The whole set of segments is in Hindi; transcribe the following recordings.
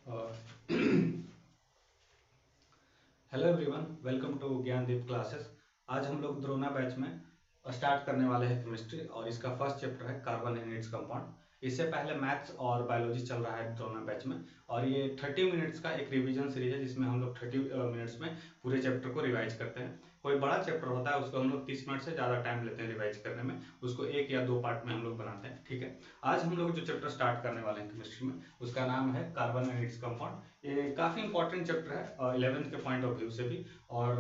Hello everyone, welcome to Gyandeep classes. आज हम लोग द्रोना बैच में स्टार्ट करने वाले हैं केमिस्ट्री और इसका फर्स्ट चैप्टर है कार्बन एंड इट्स कंपाउंड। इससे पहले मैथ्स और बायोलॉजी चल रहा है द्रोना बैच में और ये 30 मिनट्स का एक रिवीजन सीरीज है जिसमें हम लोग 30 मिनट्स में पूरे चैप्टर को रिवाइज करते हैं। कोई बड़ा चैप्टर होता है उसको हम लोग 30 मिनट से ज़्यादा टाइम लेते हैं रिवाइज करने में, उसको एक या दो पार्ट में हम लोग बनाते हैं। ठीक है, आज हम लोग जो चैप्टर स्टार्ट करने वाले हैं केमिस्ट्री में उसका नाम है कार्बन एंड इट्स कंपाउंड। ये काफ़ी इंपॉर्टेंट चैप्टर है 11th के पॉइंट ऑफ व्यू से भी और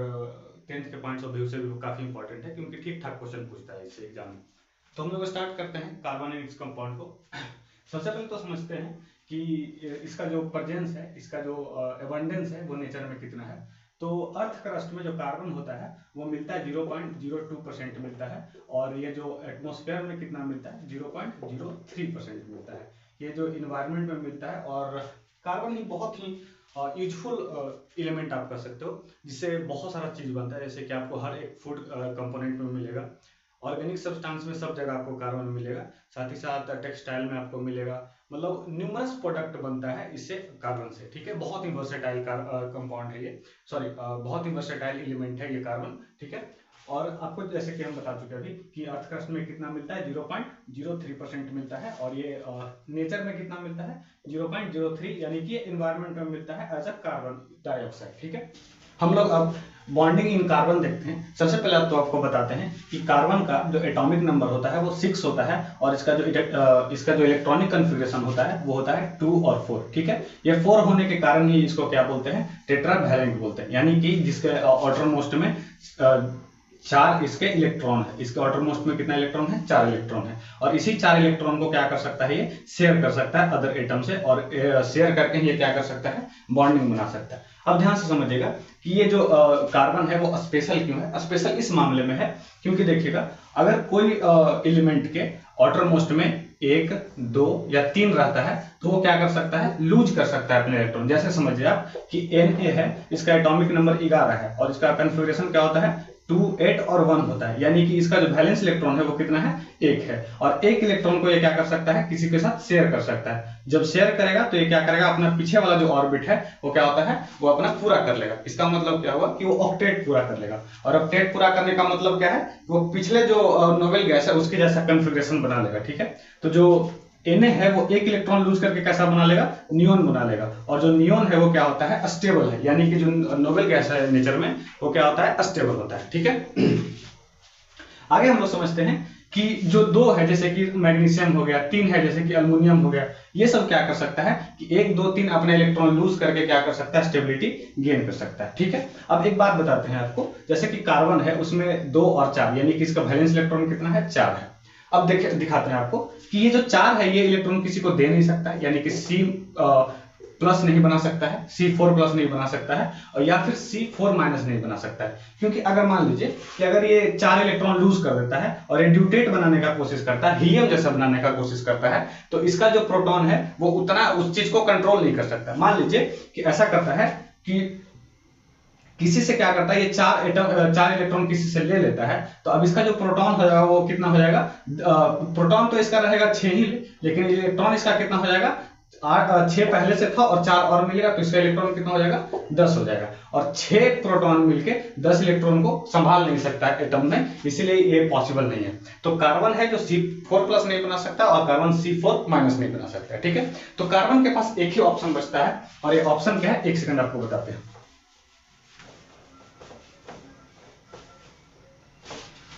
10th के पॉइंट ऑफ व्यू से भी वो काफ़ी इंपॉर्टेंट है क्योंकि ठीक ठाक क्वेश्चन पूछता है इससे एग्जाम में। तो हम लोग स्टार्ट करते हैं कार्बन एंड इट्स कंपाउंड को। सबसे पहले तो समझते हैं कि इसका जो प्रेजेंस है, इसका जो एबंडेंस है वो नेचर में कितना है। तो अर्थ क्रस्ट में जो कार्बन होता है वो मिलता है 0.02% मिलता है और ये जो एटमॉस्फेयर में कितना मिलता है 0.03% मिलता है। ये जो इन्वायरमेंट में मिलता है और कार्बन ही बहुत ही यूजफुल एलिमेंट आप कर सकते हो जिससे बहुत सारा चीज बनता है। जैसे कि आपको हर एक फूड कंपोनेंट में मिलेगा, ऑर्गेनिक सब्सटेंस में सब जगह आपको कार्बन मिलेगा, साथ ही साथ टेक्सटाइल में आपको मिलेगा। मतलब न्यूमरस प्रोडक्ट बनता है इससे कार्बन से। ठीक है, बहुत ही वर्सेटाइल कंपाउंड है ये, सॉरी बहुत ही वर्सेटाइल एलिमेंट है ये कार्बन। ठीक है, और आपको जैसे कि हम बता चुके अभी कि अर्थ क्रस्ट में कितना मिलता है 0.03% मिलता है और ये नेचर में कितना मिलता है 0.03, यानी कि एनवायरनमेंट में मिलता है एज अ कार्बन डाइऑक्साइड। ठीक है, हम लोग अब बॉन्डिंग इन कार्बन देखते हैं। सबसे पहले तो आपको बताते हैं कि कार्बन का जो एटॉमिक नंबर होता है वो 6 होता है और इसका जो इलेक्ट्रॉनिक कन्फिगरेशन होता है वो होता है 2 और 4। ठीक है, ये 4 होने के कारण ही इसको क्या बोलते हैं, टेट्रावैलेंट बोलते हैं, यानी कि जिसके आउटर मोस्ट में 4 इसके इलेक्ट्रॉन है। इसके आउटर मोस्ट में कितना इलेक्ट्रॉन है, 4 इलेक्ट्रॉन है और इसी 4 इलेक्ट्रॉन को क्या कर सकता है, ये शेयर कर सकता है अदर एटम से और शेयर करके ये क्या कर सकता है, बॉन्डिंग बना सकता है। अब ध्यान से समझिएगा कि ये जो कार्बन है वो स्पेशल क्यों है। स्पेशल इस मामले में है क्योंकि देखिएगा अगर कोई एलिमेंट के आउटर मोस्ट में 1, 2 या 3 रहता है तो वो क्या कर सकता है, लूज कर सकता है अपने इलेक्ट्रॉन। जैसे समझिए आप कि Na है, इसका एटॉमिक नंबर 11 है और इसका कन्फिगरेशन क्या होता है 2, 8 और 1 होता है, यानी कि इसका जो वैलेंस इलेक्ट्रॉन है वो कितना है, 1 है और एक इलेक्ट्रॉन को ये क्या कर सकता है, किसी के साथ शेयर कर सकता है। जब शेयर करेगा तो ये क्या करेगा, अपना पीछे वाला जो ऑर्बिट है वो क्या होता है, वो अपना पूरा कर लेगा। इसका मतलब क्या हुआ कि वो ऑक्टेट पूरा कर लेगा और ऑक्टेट पूरा करने का मतलब क्या है, वो पिछले जो नोबेल गैस है उसके जैसा कन्फिगरेशन बना लेगा। ठीक है, तो जो Na है वो एक इलेक्ट्रॉन लूज करके कैसा बना लेगा, नियोन बना लेगा और जो नियोन है वो क्या होता है, स्टेबल है, यानी कि जो नोबेल गैस है नेचर में वो क्या होता है, स्टेबल होता है। ठीक है, आगे हम लोग समझते हैं कि जो 2 है जैसे कि मैग्नीशियम हो गया, 3 है जैसे कि अल्युमिनियम हो गया, ये सब क्या कर सकता है कि 1, 2, 3 अपने इलेक्ट्रॉन लूज करके क्या कर सकता है, स्टेबिलिटी गेन कर सकता है। ठीक है, अब एक बात बताते हैं आपको, जैसे कि कार्बन है उसमें 2 और 4, यानी कि इसका वैलेंस इलेक्ट्रॉन कितना है, 4 है। अब देखिए दिखाते हैं आपको कि ये जो 4 है ये इलेक्ट्रॉन किसी को दे नहीं सकता है, यानी कि C+ नहीं बना सकता है, C4+ नहीं बना सकता है और या फिर C4- नहीं बना सकता है। क्योंकि अगर मान लीजिए कि अगर ये 4 इलेक्ट्रॉन लूज कर देता है और ये ड्यूटेट बनाने का कोशिश करता है, हीलियम जैसा बनाने का कोशिश करता है, तो इसका जो प्रोटॉन है वो उतना उस चीज को कंट्रोल नहीं कर सकता। मान लीजिए कि ऐसा करता है कि किसी से क्या करता है, ये 4 इलेक्ट्रॉन किसी से ले लेता है, तो अब इसका जो प्रोटॉन हो जाएगा वो कितना हो जाएगा, प्रोटॉन तो इसका रहेगा 6 ही, लेकिन इलेक्ट्रॉन इसका कितना हो जाएगा, 6 पहले से था और 4 और मिलेगा तो इसका इलेक्ट्रॉन कितना हो जाएगा, 10 हो जाएगा और 6 प्रोटॉन मिलके 10 इलेक्ट्रॉन को संभाल नहीं सकता है एटम में, इसीलिए ये पॉसिबल नहीं है। तो कार्बन है जो C4+ नहीं बना सकता और कार्बन C4- नहीं बना सकता है। ठीक है, तो कार्बन के पास एक ही ऑप्शन बचता है और ये ऑप्शन क्या है, एक सेकंड आपको बताते हैं।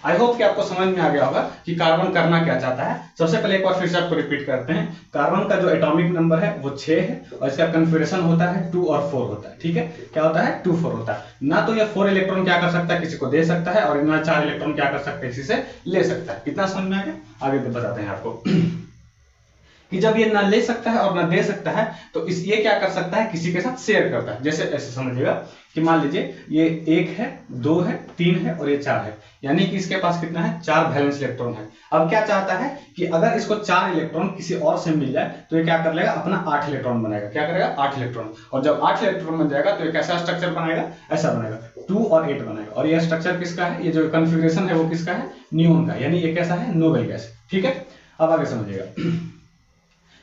आई होप कि आपको समझ में आ गया होगा कि कार्बन करना क्या चाहता है। सबसे पहले एक बार फिर से आपको रिपीट करते हैं, कार्बन का जो एटॉमिक नंबर है वो 6 है और इसका कन्फिगरेशन होता है 2 और 4 होता है। ठीक है, क्या होता है, 2, 4 होता है। ना तो ये 4 इलेक्ट्रॉन क्या कर सकता है, किसी को दे सकता है और ना 4 इलेक्ट्रॉन क्या कर सकता है, किसी से ले सकता है। इतना समझ में आ गया, आगे बताते हैं आपको कि जब ये ना ले सकता है और ना दे सकता है तो ये क्या कर सकता है, किसी के साथ शेयर करता है। जैसे ऐसे समझिएगा कि मान लीजिए ये 1 है, 2 है, 3 है और ये 4 है, यानी कि इसके पास कितना है, 4 वैलेंस इलेक्ट्रॉन है। अब क्या चाहता है कि अगर इसको 4 इलेक्ट्रॉन किसी और से मिल जाए तो ये क्या कर लेगा, अपना 8 इलेक्ट्रॉन बनाएगा। क्या करेगा, 8 इलेक्ट्रॉन, और जब 8 इलेक्ट्रॉन बन जाएगा तो ये कैसा स्ट्रक्चर बनाएगा, ऐसा बनाएगा, 2 और 8 बनाएगा। और ये स्ट्रक्चर किसका है, ये जो कन्फिगरेशन है वो किसका है, नियोन का, यानी ये कैसा है, नोबेल गैस। ठीक है, अब आगे समझिएगा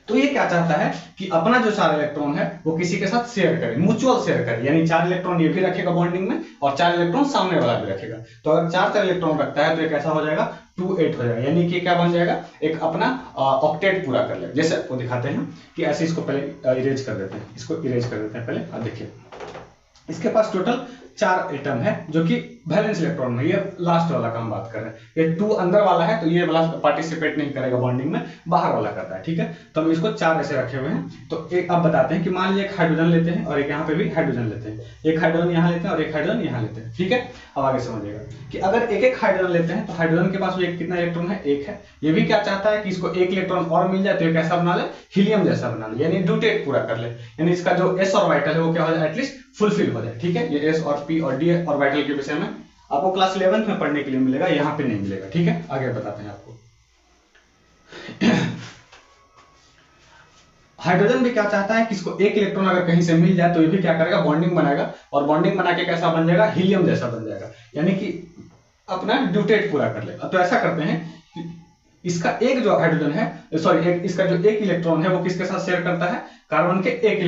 तो ये क्या चाहता है कि अपना जो 4 इलेक्ट्रॉन है वो किसी के साथ शेयर करे, म्यूचुअल शेयर करे, यानी 4 इलेक्ट्रॉन ये भी रखेगा बॉन्डिंग में और 4 इलेक्ट्रॉन सामने वाला भी रखेगा। तो अगर 4 इलेक्ट्रॉन रखता है तो ये कैसा हो जाएगा, 2 8 हो जाएगा, यानी कि क्या बन जाएगा, एक अपना ऑक्टेट पूरा कर लेगा। जैसे आपको दिखाते हैं कि ऐसे इसको पहले इरेज कर देते हैं, इसको इरेज कर देते हैं पहले। अब देखिए इसके पास टोटल 4 एटम है जो कि वैलेंस इलेक्ट्रॉन में, ये लास्ट वाला का हम बात कर रहे हैं। ये 2 अंदर वाला है तो ये वाला पार्टिसिपेट नहीं करेगा बॉन्डिंग में, बाहर वाला करता है, ठीक है। तो हम इसको 4 ऐसे रखे हुए हैं। तो एक अब बताते हैं कि मान लीजिए एक हाइड्रोजन लेते हैं और एक यहाँ पे भी हाइड्रोजन लेते हैं, एक हाइड्रोजन यहाँ लेते हैं और एक हाइड्रोजन यहाँ लेते हैं, ठीक है। अब आगे समझिएगा कि अगर एक एक हाइड्रोजन लेते हैं तो हाइड्रोजन के पास भी कितना इलेक्ट्रॉन है, 1 है। ये भी क्या चाहता है कि इसको 1 इलेक्ट्रॉन और मिल जाए तो ये कैसा बना ले, हीलियम जैसा बना ले, यानी ड्यूटेट पूरा कर ले, यानी इसका जो s ऑर्बिटल है वो क्या हो जाए, एटलीस्ट फुलफिल हो जाए, ठीक है। ये s और p और d ऑर्बिटल के विषय में आपको क्लास 11th में पढ़ने के लिए मिलेगा, यहाँ पे नहीं मिलेगा, ठीक है। आगे बताते हैं आपको। हाइड्रोजन भी क्या चाहता है कि इसको 1 इलेक्ट्रॉन अगर कहीं से मिल जाए तो ये भी क्या करेगा, बॉन्डिंग बनाएगा और बॉन्डिंग बना के कैसा बन जाएगा, हीलियम जैसा बन जाएगा, यानी कि अपना ड्यूटेट पूरा कर लेगा। तो ऐसा करते हैं कि इसका एक जो हाइड्रोजन है, सॉरी इसका जो 1 इलेक्ट्रॉन है वो किसके साथ शेयर करता है, कार्बन के 1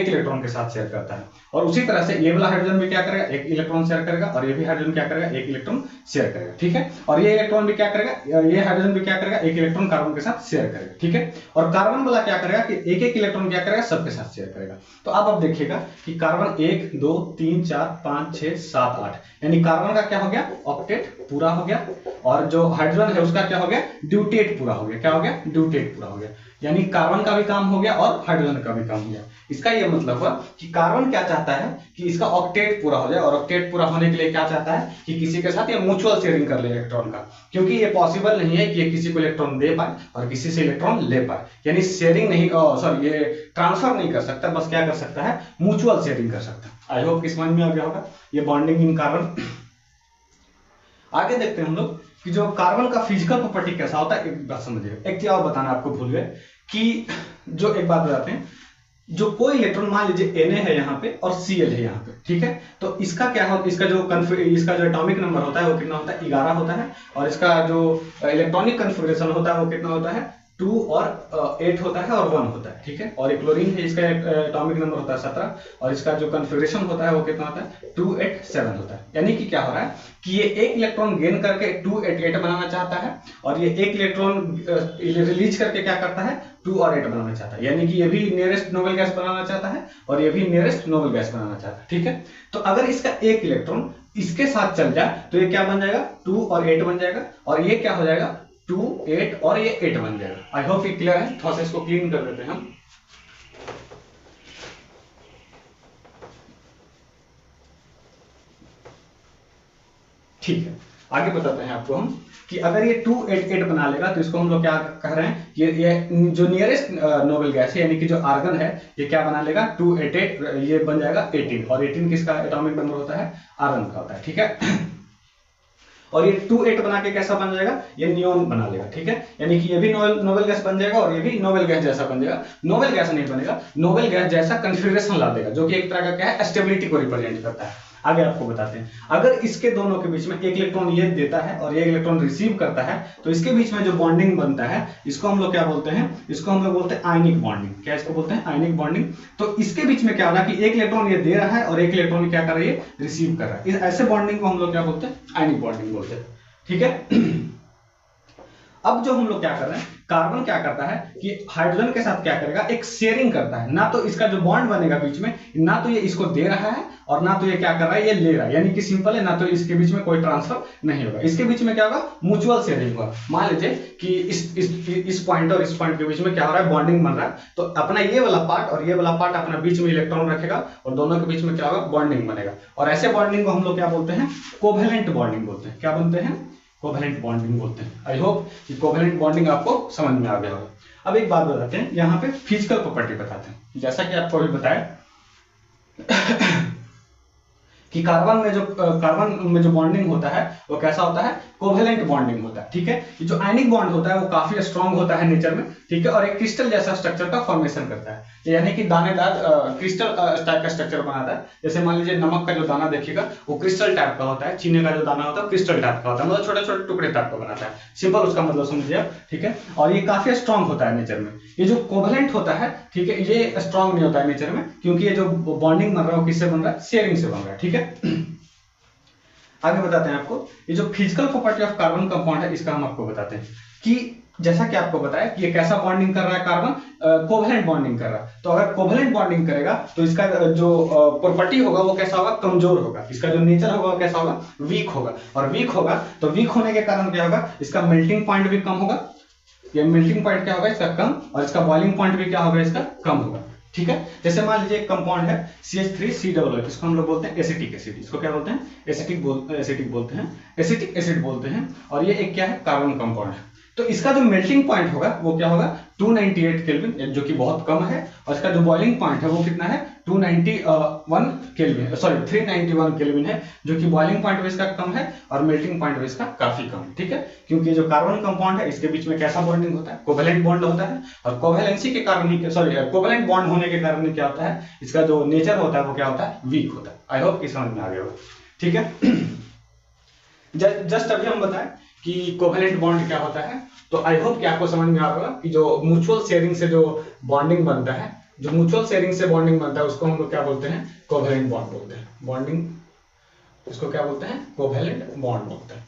इलेक्ट्रॉन के साथ शेयर करता है। और उसी तरह से ये वाला हाइड्रोजन भी क्या करेगा, 1 इलेक्ट्रॉन शेयर करेगा और ये भी हाइड्रोजन क्या करेगा, 1 इलेक्ट्रॉन शेयर करेगा, ठीक है। और ये इलेक्ट्रॉन भी क्या करेगा, ये हाइड्रोजन भी क्या करेगा, 1 इलेक्ट्रॉन कार्बन के साथ शेयर करेगा, ठीक है। और कार्बन वाला क्या करेगा कि 1 इलेक्ट्रॉन क्या करेगा, सबके साथ शेयर करेगा। तो अब देखिएगा कि कार्बन 1 2 3 4 5 6 7 8, यानी कार्बन का क्या हो गया, ऑक्टेट पूरा हो गया, और जो हाइड्रोजन है उसका क्या हो गया, ड्यूटेट पूरा हो गया। क्या हो गया, ड्यूटेट पूरा हो गया, यानी कार्बन का भी काम हो गया और हाइड्रोजन का भी काम हो गया। इसका यह मतलब हुआ कि कार्बन क्या चाहता है कि इसका ऑक्टेट पूरा हो जाए, और ऑक्टेट पूरा होने के लिए क्या चाहता है कि किसी के साथ ये म्यूचुअल शेयरिंग कर ले इलेक्ट्रॉन का, क्योंकि ये पॉसिबल नहीं है कि ये किसी को इलेक्ट्रॉन दे पाए और किसी से इलेक्ट्रॉन ले पाए, यानी शेयरिंग नहीं, सॉरी ये ट्रांसफर नहीं कर सकता, बस क्या कर सकता है, म्यूचुअल शेयरिंग कर सकता है। आई होप कि समझ में आ गया होगा ये बॉन्डिंग इन कार्बन। आगे देखते हैं हम लोग कि जो कार्बन का फिजिकल प्रॉपर्टी कैसा होता है, एक बात समझिएगा। एक चीज और बताना आपको भूल गए कि जो एक बात बताते हैं, जो कोई इलेक्ट्रॉन मान लीजिए Na है यहाँ पे और Cl है यहाँ पे, ठीक है। तो इसका क्या हो, इसका जो एटॉमिक नंबर होता है वो कितना होता है, 11 होता है, और इसका जो इलेक्ट्रॉनिक कन्फिगरेशन होता है वो कितना होता है, 2 और 8 होता है और 1 होता है, ठीक है। और एक क्लोरीन है, इसका एटॉमिक नंबर होता है 17, और इसका जो कन्फिगरेशन होता है वो कितना होता है, 2 8 7 होता है। यानी कि क्या हो रहा है कि ये 1 इलेक्ट्रॉन गेन करके 2 8 8 बनाना चाहता है, और ये 1 इलेक्ट्रॉन रिलीज करके क्या करता है, 2 और 8 बनाना चाहता है, यानी कि ये भी नियरेस्ट नोबल गैस बनाना चाहता है और ये भी नियरेस्ट नोबल गैस बनाना चाहता है, ठीक है। तो अगर इसका 1 इलेक्ट्रॉन इसके साथ चल जाए तो ये क्या बन जाएगा, 2 और 8 बन जाएगा, और ये क्या हो जाएगा, 2 8 और ये 8 बन जाएगा। आई होप ये क्लियर है। थोड़ा सा इसको क्लीन कर देते हैं हम। ठीक है, आगे बताते हैं आपको हम कि अगर ये 2 8 8 बना लेगा तो इसको हम लोग क्या कह रहे हैं, ये जो नियरेस्ट नोबल गैस है, यानी कि जो आर्गन है, ये क्या बना लेगा, 2 8 8, ये बन जाएगा 18, और 18 किसका एटॉमिक नंबर होता है, आर्गन का होता है, ठीक है। और ये 2 8 बना के कैसा बन जाएगा, ये नियोन बना लेगा, ठीक है। यानी कि ये भी नोबल गैस बन जाएगा और ये भी नोबल गैस जैसा बन जाएगा। नोबल गैस नहीं बनेगा, नोबल गैस जैसा कन्फिगरेशन ला देगा, जो कि एक तरह का क्या है, स्टेबिलिटी को रिप्रेजेंट करता है। आगे आपको बताते हैं, अगर इसके दोनों के बीच में 1 इलेक्ट्रॉन ये देता है और 1 इलेक्ट्रॉन रिसीव करता है तो इसके बीच में जो बॉन्डिंग बनता है, इसको हम लोग क्या बोलते हैं, इसको हम लोग बोलते हैं आयनिक बॉन्डिंग। क्या इसको बोलते हैं, आयनिक बॉन्डिंग। तो इसके बीच में क्या हो रहा है कि 1 इलेक्ट्रॉन ये दे रहा है और 1 इलेक्ट्रॉन क्या कर रहा है, ये रिसीव कर रहा है। ऐसे बॉन्डिंग को हम लोग क्या बोलते हैं, आयनिक बॉन्डिंग बोलते हैं, ठीक है। अब जो हम लोग क्या कर रहे हैं, कार्बन क्या करता है कि हाइड्रोजन के साथ क्या करेगा, एक शेयरिंग करता है। ना तो इसका जो बॉन्ड बनेगा बीच में, ना तो ये इसको दे रहा है और ना तो ये क्या कर रहा है, ये ले रहा है, यानी कि सिंपल है, ना तो इसके बीच में कोई ट्रांसफर नहीं होगा। इसके बीच में क्या होगा, म्यूचुअल शेयरिंग होगा। मान लीजिए कि इस पॉइंट और इस पॉइंट के बीच में क्या हो रहा है, बॉन्डिंग बन रहा है, तो अपना ये वाला पार्ट और ये वाला पार्ट अपना बीच में इलेक्ट्रॉन रखेगा और दोनों के बीच में क्या होगा, बॉन्डिंग बनेगा। और ऐसे बॉन्डिंग को हम लोग क्या बोलते हैं, कोवेलेंट बॉन्डिंग बोलते हैं। क्या बोलते हैं, कोवेलेंट बॉन्डिंग बोलते हैं। आई होप कि कोवेलेंट बॉन्डिंग आपको समझ में आ गया होगा। अब एक बात बताते हैं, यहाँ पे फिजिकल प्रॉपर्टी बताते हैं। जैसा कि आपको अभी बताया कि कार्बन में जो बॉन्डिंग होता है वो कैसा होता है, कोवेलेंट बॉन्डिंग होता है। ठीक है, ये जो आयनिक बॉन्ड होता है वो काफी स्ट्रांग होता है नेचर में। ठीक है, और एक क्रिस्टल जैसा स्ट्रक्चर का फॉर्मेशन करता है, यानी कि दानेदार क्रिस्टल टाइप का स्ट्रक्चर बनाता है। जैसे मान लीजिए नमक का जो दाना देखिएगा वो क्रिस्टल टाइप का होता है, चीनी का जो दाना होता है क्रिस्टल टाइप का होता है, मतलब छोटे छोटे टुकड़े टाइप का बनाता है। सिंपल उसका मतलब समझिए आप। ठीक है, और ये काफी स्ट्रांग होता है नेचर में। ये जो कोवेलेंट होता है, ठीक है, ये स्ट्रांग नहीं होता है नेचर में, क्योंकि ये जो बॉन्डिंग बन रहा है किससे बन रहा है, शेयरिंग से बन रहा है। ठीक है, आगे बताते हैं आपको ये जो physical property of carbon compound है इसका हम आपको बताते हैं कि जैसा कि आपको बताया कि ये कैसा बॉन्डिंग कर रहा है, कार्बन कोवेलेंट बॉन्डिंग कर रहा है। तो अगर कोवेलेंट बॉन्डिंग करेगा तो इसका जो प्रॉपर्टी होगा वो कैसा होगा, कमजोर होगा। इसका जो नेचर होगा वो कैसा होगा, वीक होगा। और वीक होगा तो वीक होने के कारण क्या होगा, इसका मेल्टिंग पॉइंट भी कम होगा। ये मेल्टिंग पॉइंट क्या होगा इसका, कम, और इसका बॉइलिंग पॉइंट भी क्या होगा, इसका कम होगा। ठीक है, जैसे मान लीजिए एक कंपाउंड है CH3COO, इसको हम लोग बोलते हैं एसिटिक एसिड। इसको क्या बोलते हैं, एसिटिक बोलते हैं, एसिटिक एसिड बोलते हैं। और ये एक क्या है, कार्बन कंपाउंड है। तो इसका जो मेल्टिंग पॉइंट होगा वो क्या होगा, 298 केल्विन, जो कि बहुत कम है। और इसका जो बॉइलिंग पॉइंट है वो कितना है, 291 केल्विन, सॉरी 391 केल्विन है, जो कि बॉइलिंग पॉइंट भी इसका कम है और मेल्टिंग पॉइंट भी इसका काफी कम है। ठीक है, क्योंकि जो कार्बन कंपाउंड है इसके बीच में कैसा बॉन्डिंग होता है, कोवेलेंट बॉन्ड होता है। और कोवेलेंसी के कारण ही, सॉरी कोवेलेंट बॉन्ड होने के कारण ही क्या होता है, इसका जो नेचर होता है वो क्या होता है, वीक होता है। आई होप कि समझ में आ गया होगा। ठीक है, जस्ट अभी हम बताएं कि कोवेलेंट बॉन्ड क्या होता है, तो आई होप कि आपको समझ में आ रहा होगा कि जो म्यूचुअल शेयरिंग से जो बॉन्डिंग बनता है, जो म्यूचुअल शेयरिंग से बॉन्डिंग बनता है उसको हम लोग क्या बोलते हैं, कोवेलेंट बॉन्ड बोलते हैं। बॉन्डिंग इसको क्या बोलते हैं, कोवेलेंट बॉन्ड बोलते हैं।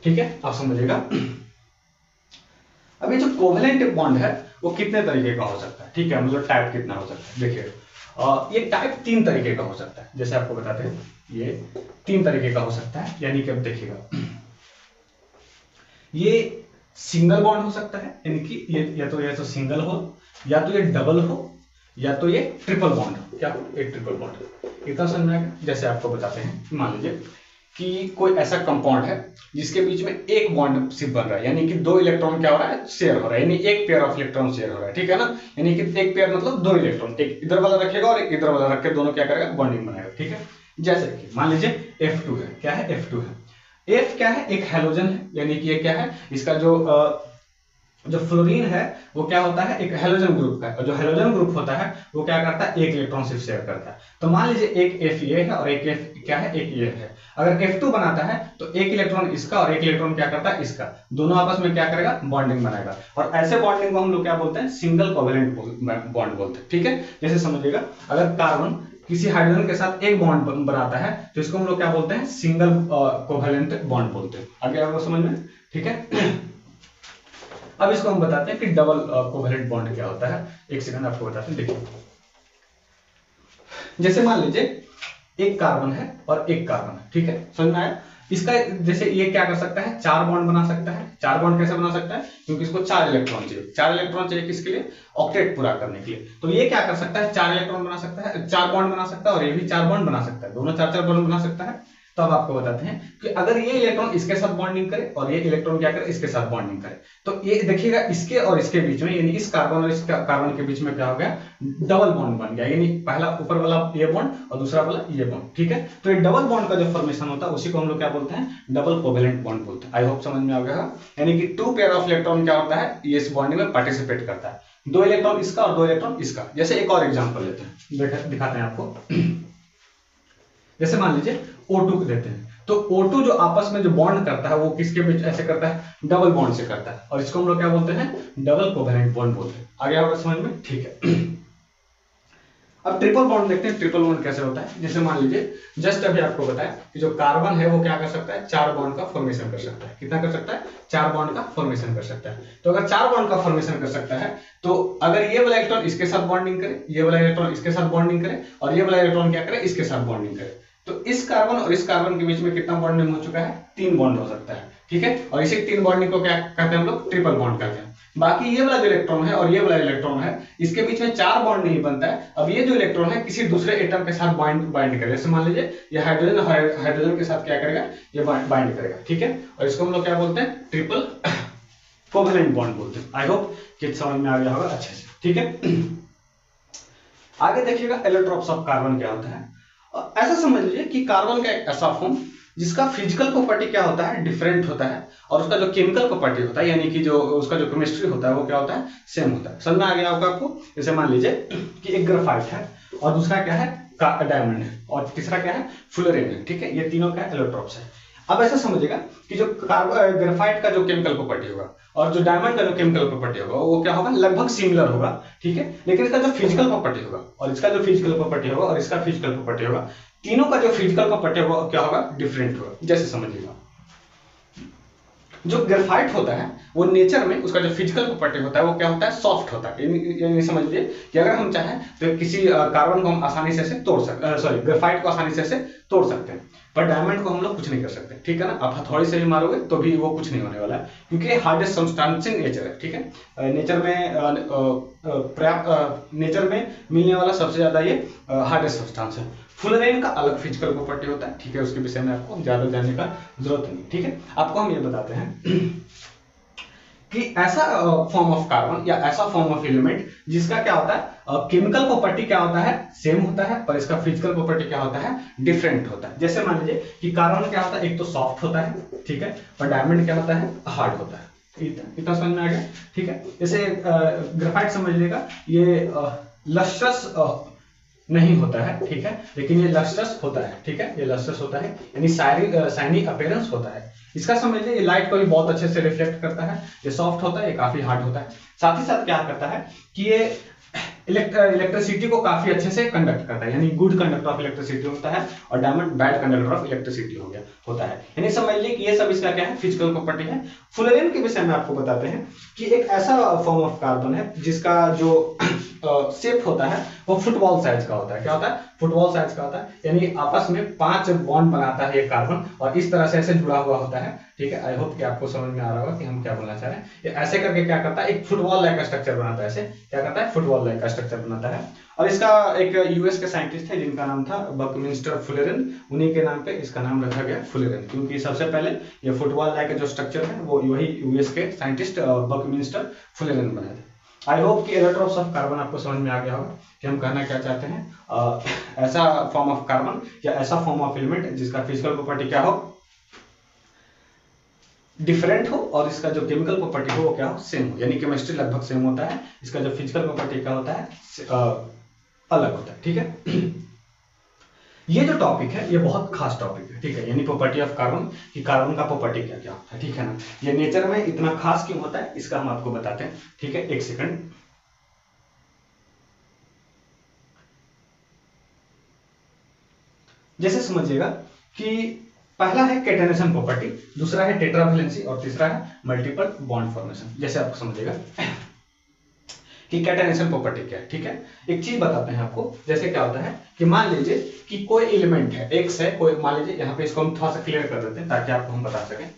ठीक है, आप समझिएगा। अब ये जो कोवेलेंट बॉन्ड है वो कितने तरीके का हो सकता है, ठीक है, मतलब टाइप कितना हो सकता है, देखिए ये टाइप 3 तरीके का हो सकता है। जैसे आपको बताते हैं ये 3 तरीके का हो सकता है, यानी कि अब देखिएगा ये सिंगल बॉन्ड हो सकता है, यानी कि ये या तो सिंगल हो, या तो ये डबल हो, या तो ये ट्रिपल बॉन्ड हो। क्या, एक ट्रिपल बॉन्ड। इतना समझ में आएगा। जैसे आपको बताते हैं, मान लीजिए कि कोई ऐसा कंपाउंड है जिसके बीच में एक बॉन्ड सिर्फ बन रहा है, यानी कि 2 इलेक्ट्रॉन क्या हो रहा है, शेयर हो रहा है, यानी एक पेयर ऑफ इलेक्ट्रॉन शेयर हो रहा है। ठीक है ना, यानी कि एक पेयर मतलब 2 इलेक्ट्रॉन, एक इधर वाला रखेगा और एक इधर वाला रख के दोनों क्या करेगा, बॉन्डिंग बनाएगा। ठीक है, जैसे कि मान लीजिए F2 है, क्या है, F2 है। F क्या है, एक हैलोजन है, यानी कि ये क्या है, इसका जो फ्लोरीन है वो क्या होता है, एक हैलोजन ग्रुप का है। और जो हैलोजन ग्रुप होता है वो क्या करता है, एक इलेक्ट्रॉन सिर्फ शेयर करता है। तो मान लीजिए एक F ये है और एक F क्या है, एक ये है। अगर F2 बनाता है तो एक इलेक्ट्रॉन इसका और एक इलेक्ट्रॉन क्या करता है, इसका, दोनों आपस में क्या करेगा, बॉन्डिंग बनाएगा। और ऐसे बॉन्डिंग को हम लोग क्या बोलते हैं, सिंगल कोवेलेंट बॉन्ड बोलते हैं। ठीक है, जैसे समझिएगा अगर कार्बन किसी हाइड्रोजन के साथ एक बॉन्ड बनाता है तो इसको हम लोग क्या बोलते हैं, सिंगल कोवेलेंट बॉन्ड बोलते हैं। आगे आपको समझ में, ठीक है। अब इसको हम बताते हैं कि डबल कोवेलेंट बॉन्ड क्या होता है। एक सेकंड आपको बताते हैं, देखिए जैसे मान लीजिए एक कार्बन है और एक कार्बन है, ठीक है, समझ में आया। इसका जैसे ये क्या कर सकता है, 4 बॉन्ड बना सकता है। 4 बॉन्ड कैसे बना सकता है, क्योंकि इसको 4 इलेक्ट्रॉन चाहिए। 4 इलेक्ट्रॉन चाहिए किसके लिए, ऑक्टेट पूरा करने के लिए। तो ये क्या कर सकता है, 4 इलेक्ट्रॉन बना सकता है, 4 बॉन्ड बना सकता है, और ये भी 4 बॉन्ड बना सकता है, दोनों 4-4 बॉन्ड बना सकता है। तो अब आपको बताते हैं कि अगर ये इलेक्ट्रॉन इसके साथ बॉन्डिंग करे और ये इलेक्ट्रॉन क्या करे, इसके साथ बॉन्डिंग करे, तो ये देखिएगा इसके और इसके बीच में, यानी इस कार्बन और इस कार्बन के बीच में क्या हो गया, डबल बॉन्ड बन गया। यानी पहला ऊपर वाला ये बॉन्ड और दूसरा वाला ये बॉन्ड। ठीक है, तो ये डबल बॉन्ड का जो फॉर्मेशन होता है उसी को हम लोग क्या बोलते हैं, डबल कोवेलेंट बॉन्ड बोलते हैं। आई होप समझ में आ गया। यानी कि 2 पेयर ऑफ इलेक्ट्रॉन क्या होता है, ये इस बॉन्डिंग में पार्टिसिपेट करता है, 2 इलेक्ट्रॉन इसका और 2 इलेक्ट्रॉन इसका। जैसे एक और एग्जांपल लेते हैं, दिखाते हैं आपको। जैसे मान लीजिए O2 देते हैं, तो O2 जो आपस में जो बॉन्ड करता है वो किसके बीच ऐसे करता है, डबल बॉन्ड से करता है, और इसको हम लोग क्या बोलते हैं, डबल कोवेलेंट बॉन्ड बोलते हैं। आगे आपको समझ में, ठीक है। अब ट्रिपल बॉन्ड देखते हैं, ट्रिपल बॉन्ड कैसे होता है। जैसे मान लीजिए जस्ट अभी आपको बताया कि जो कार्बन है वो क्या कर सकता है, 4 बॉन्ड का फॉर्मेशन कर सकता है। कितना कर सकता है, 4 बॉन्ड का फॉर्मेशन कर सकता है। तो अगर 4 बॉन्ड का फॉर्मेशन कर सकता है, तो अगर ये वाला इलेक्ट्रॉन इसके साथ बॉन्डिंग करे, ये वाला इलेक्ट्रॉन इसके साथ बॉन्डिंग करे, और ये वाला इलेक्ट्रॉन क्या करे, इसके साथ बॉन्डिंग करे, तो इस कार्बन और इस कार्बन के बीच में कितना बॉन्डिंग हो चुका है, 3 बॉन्ड हो सकता है। ठीक है, और इसी 3 बॉन्डिंग को क्या कहते हैं हम लोग, ट्रिपल बॉन्ड कहते हैं। बाकी ये वाला जो इलेक्ट्रॉन है और ये वाला इलेक्ट्रॉन है, इसके बीच में 4 बॉन्ड नहीं बनता है। अब ये जो इलेक्ट्रॉन है किसी दूसरे एटम के साथ बाइंड करेगा। जैसे मान लीजिए ये हाइड्रोजन के साथ क्या करेगा, ये बाइंड करेगा। ठीक है, और इसको हम लोग क्या बोलते हैं, ट्रिपल कोवेलेंट बॉन्ड बोलते हैं। आई होप कि समझ में आ गया होगा अच्छे से। ठीक है, आगे देखिएगा एलोट्रोप्स ऑफ कार्बन क्या होता है। ऐसा समझ लीजिए कि कार्बन का एक ऐसा फॉर्म जिसका फिजिकल प्रॉपर्टी क्या होता है, डिफरेंट होता है, और उसका जो केमिकल प्रॉपर्टी होता है यानी कि जो उसका जो केमिस्ट्री होता है वो क्या होता है, सेम होता है। समझ में आ गया होगा आपको। जैसे मान लीजिए कि एक ग्रेफाइट है और दूसरा क्या है, डायमंड है, और तीसरा क्या है, फ्लोरीन है, ठीक है। ये तीनों क्या इलेक्ट्रोड्स है। अब ऐसा समझिएगा कि जो ग्रेफाइट का जो केमिकल प्रॉपर्टी होगा और जो डायमंड का जो केमिकल प्रॉपर्टी होगा वो क्या होगा, लगभग सिमिलर होगा, ठीक है। लेकिन इसका जो फिजिकल प्रॉपर्टी होगा और इसका जो फिजिकल प्रॉपर्टी होगा और इसका फिजिकल प्रॉपर्टी होगा, तीनों का जो फिजिकल प्रॉपर्टी होगा क्या होगा, डिफरेंट होगा। जैसे समझिएगा जो ग्रेफाइट होता है वो नेचर में उसका जो फिजिकल प्रॉपर्टी होता है वो क्या होता है, सॉफ्ट होता है। यानी समझ लीजिए कि अगर हम चाहें तो किसी कार्बन को हम आसानी से तोड़ सकते, सॉरी ग्रेफाइट को आसानी से तोड़ सकते हैं, पर डायमंड को हम लोग कुछ नहीं कर सकते, ठीक है ना। आप हथौड़ी से भी मारोगे तो भी वो कुछ नहीं होने वाला है, क्योंकि हार्डेस्ट सब्सटेंस इन नेचर है, ठीक है। नेचर में मिलने वाला सबसे ज्यादा ये हार्डेस्ट सब्सटेंस है। फ्लोरीन का अलग फिजिकल प्रॉपर्टी होता है, ठीक है। उसके विषय में आपको ज्यादा जानने का जरूरत नहीं, ठीक है। आपको हम ये बताते हैं कि ऐसा फॉर्म ऑफ कार्बन या ऐसा फॉर्म ऑफ एलिमेंट जिसका क्या होता है, केमिकल प्रॉपर्टी क्या होता है, सेम होता है, पर इसका फिजिकल प्रॉपर्टी क्या होता है, डिफरेंट होता है। जैसे मान लीजिए कि कार्बन क्या होता है, एक तो सॉफ्ट होता है, ठीक है, और डायमंड क्या होता है, हार्ड होता है। इतना समझ में आ गया, ठीक है। जैसे ग्रेफाइट समझ लीजिएगा, ये लस्ट्रस नहीं होता है, ठीक है, लेकिन ये लस्ट्रस होता है, ठीक है। ये लस्ट्रस होता है यानी शाइनी अपीयरेंस होता है। इसका समझ लीजिए ये लाइट को भी बहुत अच्छे से रिफ्लेक्ट करता है। ये सॉफ्ट होता है, ये काफी हार्ड होता है। साथ ही साथ क्या करता है कि ये इलेक्ट्रिसिटी को काफी अच्छे से कंडक्ट करता है, यानी गुड कंडक्टर ऑफ इलेक्ट्रिसिटी होता है, और diamond bad conductor of electricity हो गया होता है। यानी समझ लीजिए कि ये सब इसका क्या है, फिजिकल प्रॉपर्टी है। फ्लोरीन के विषय में आपको बताते हैं कि एक ऐसा फॉर्म ऑफ कार्बन है जिसका जो शेप होता है वो फुटबॉल साइज का होता है। क्या होता है, फुटबॉल साइज का होता है, यानी आपस में 5 बॉन्ड बनाता है ये कार्बन, और इस तरह से ऐसे जुड़ा हुआ होता है, ठीक है। आई होप कि आपको समझ में आ रहा होगा कि हम क्या बोलना चाह रहे हैं। ये ऐसे करके क्या करता है, एक फुटबॉल लाइक स्ट्रक्चर बनाता है। ऐसे क्या करता है, फुटबॉल लाइक स्ट्रक्चर बनाता है। और इसका एक यूएस के साइंटिस्ट थे जिनका नाम था बकमिंस्टर फ्लोरीन, उन्हीं के नाम पे इसका नाम रखा गया फ्लोरीन, क्योंकि सबसे पहले ये फुटबॉल लाइक जो स्ट्रक्चर है वो वही यूएस के साइंटिस्ट बकमिंस्टर फ्लोरीन बनाए थे। आई होप कि इलेक्ट्रॉन्स ऑफ कार्बन आपको समझ में आ गया होगा कि हम कहना क्या चाहते हैं। ऐसा फॉर्म ऑफ कार्बन या ऐसा फॉर्म ऑफ एलिमेंट जिसका फिजिकल प्रॉपर्टी क्या हो, डिफरेंट हो, और इसका जो केमिकल प्रॉपर्टी हो वो क्या हो, सेम हो, यानी केमिस्ट्री लगभग सेम होता है। इसका जो फिजिकल प्रॉपर्टी क्या होता है, अलग होता है, ठीक है। ये जो टॉपिक है ये बहुत खास टॉपिक है, ठीक है, यानी प्रॉपर्टी ऑफ कार्बन, कि कार्बन का प्रॉपर्टी क्या क्या होता है, ठीक है ना। ये नेचर में इतना खास क्यों होता है इसका हम आपको बताते हैं, ठीक है। एक सेकंड, जैसे समझिएगा कि पहला है कैटेनेशन प्रॉपर्टी, दूसरा है टेट्रावैलेंसी, और तीसरा है मल्टीपल बॉन्ड फॉर्मेशन। जैसे आपको समझिएगा कि कैटेनेशन प्रॉपर्टी क्या है, ठीक है। एक चीज बताते हैं आपको, जैसे क्या होता है कि मान लीजिए कि कोई एलिमेंट है, एक्स है, कोई मान लीजिए, यहाँ पे इसको हम थोड़ा सा क्लियर कर देते हैं ताकि आपको हम बता सकें।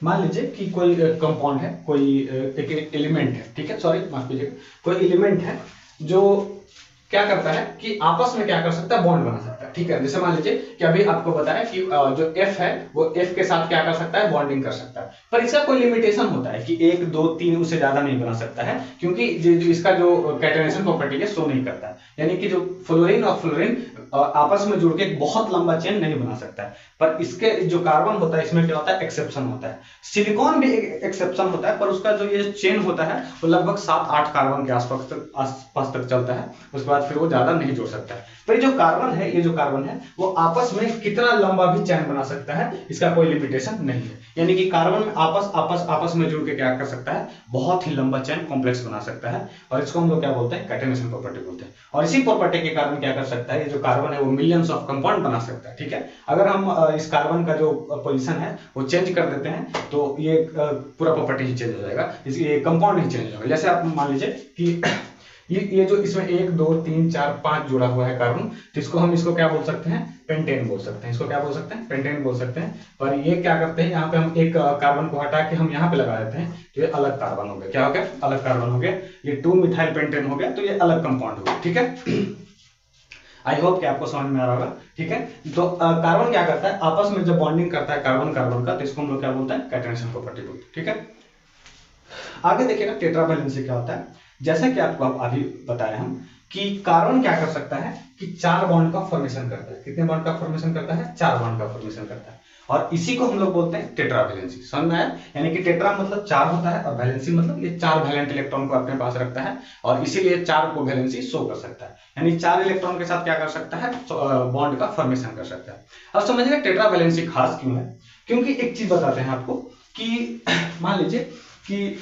मान लीजिए कि कोई कंपाउंड है, कोई एक एलिमेंट है, ठीक है, सॉरी माफ कीजिएगा, कोई एलिमेंट है जो क्या करता है कि आपस में क्या कर सकता है, बॉन्ड बना सकता है, ठीक है। जैसे मान लीजिए कि अभी आपको बताया कि जो F है वो F के साथ क्या कर सकता है, बॉन्डिंग कर सकता है, पर इसका कोई लिमिटेशन होता है कि 1 2 3 उससे ज्यादा नहीं बना सकता है, क्योंकि इसका जो कैटेनेशन प्रॉपर्टी है शो नहीं करता है। यानी कि जो फ्लोरीन और फ्लोरीन आपस में जुड़ के एक बहुत लंबा चेन नहीं बना सकता है, पर इसके जो कार्बन होता है इसमें क्या होता है, एक्सेप्शन होता है। सिलिकॉन भी एक एक्सेप्शन होता है, पर उसका जो ये चेन होता है वो लगभग 7-8 कार्बन के आसपास तक चलता है, उसके बाद फिर वो ज्यादा नहीं जोड़ सकता है। पर जो कार्बन है, ये जो कार्बन है वो आपस में कितना लंबा भी चेन बना सकता है, इसका कोई लिमिटेशन नहीं है। यानी कि कार्बन में आपस में जुड़ के क्या कर सकता है, बहुत ही लंबा चेन कॉम्प्लेक्स बना सकता है, और इसको हम लोग क्या बोलते हैं, कैटेनेशन प्रॉपर्टी बोलते हैं। और इसी प्रॉपर्टी के कारण क्या कर सकता है, ये जो कार्बन है वो मिलियंस ऑफ कंपाउंड बना सकता है, ठीक है। अगर हम इस कार्बन का जो पोजीशन है वो चेंज कर देते हैं तो ये पूरा प्रॉपर्टी ही चेंज हो जाएगा, ये कंपाउंड ही चेंज होगा। जैसे आप मान लीजिए कि ये जो इसमें 1 2 3 4 5 जुड़ा हुआ है कार्बन, तो इसको क्या बोल सकते हैं, पेंटेन बोल सकते हैं। इसको क्या बोल सकते हैं, पेंटेन बोल सकते हैं। पर ये क्या करते हैं, यहाँ पे हम एक कार्बन को हटा के हम यहाँ पे लगा देते हैं, तो ये अलग कार्बन हो गया। क्या हो गया, अलग कार्बन हो गया। ये 2 मिथाइल पेंटेन हो गया, तो ये अलग कंपाउंड हो गया, ठीक है। आई होप कि आपको समझ में आ रहा होगा, ठीक है। तो कार्बन क्या करता है, आपस में जब बॉन्डिंग करता है कार्बन कार्बन का, तो इसको हम लोग क्या बोलते हैं, कैटेनेशन प्रॉपर्टी बोलते हैं, ठीक है। आगे देखिएगा टेट्रा वैलेंसी क्या होता है। जैसा कि आपको अभी बताया हम कि कार्बन क्या कर सकता है कि 4 बॉन्ड का फॉर्मेशन करता है। कितने बॉन्ड का फॉर्मेशन करता है? 4 बॉन्ड का फॉर्मेशन करता है, और इसी को हम लोग बोलते हैं टेट्रा वैलेंसी। समझ में आया? यानी कि टेट्रा मतलब 4 होता है और वैलेंसी मतलब ये 4 वैलेंट इलेक्ट्रॉन को अपने पास रखता है और इसीलिए 4 को वैलेंसी शो कर सकता है, यानी 4 इलेक्ट्रॉन के साथ क्या कर सकता है? बॉन्ड का फॉर्मेशन कर सकता है। अब समझिएगा टेट्रा वैलेंसी खास क्यों है। क्योंकि एक चीज बताते हैं आपको कि मान लीजिए कि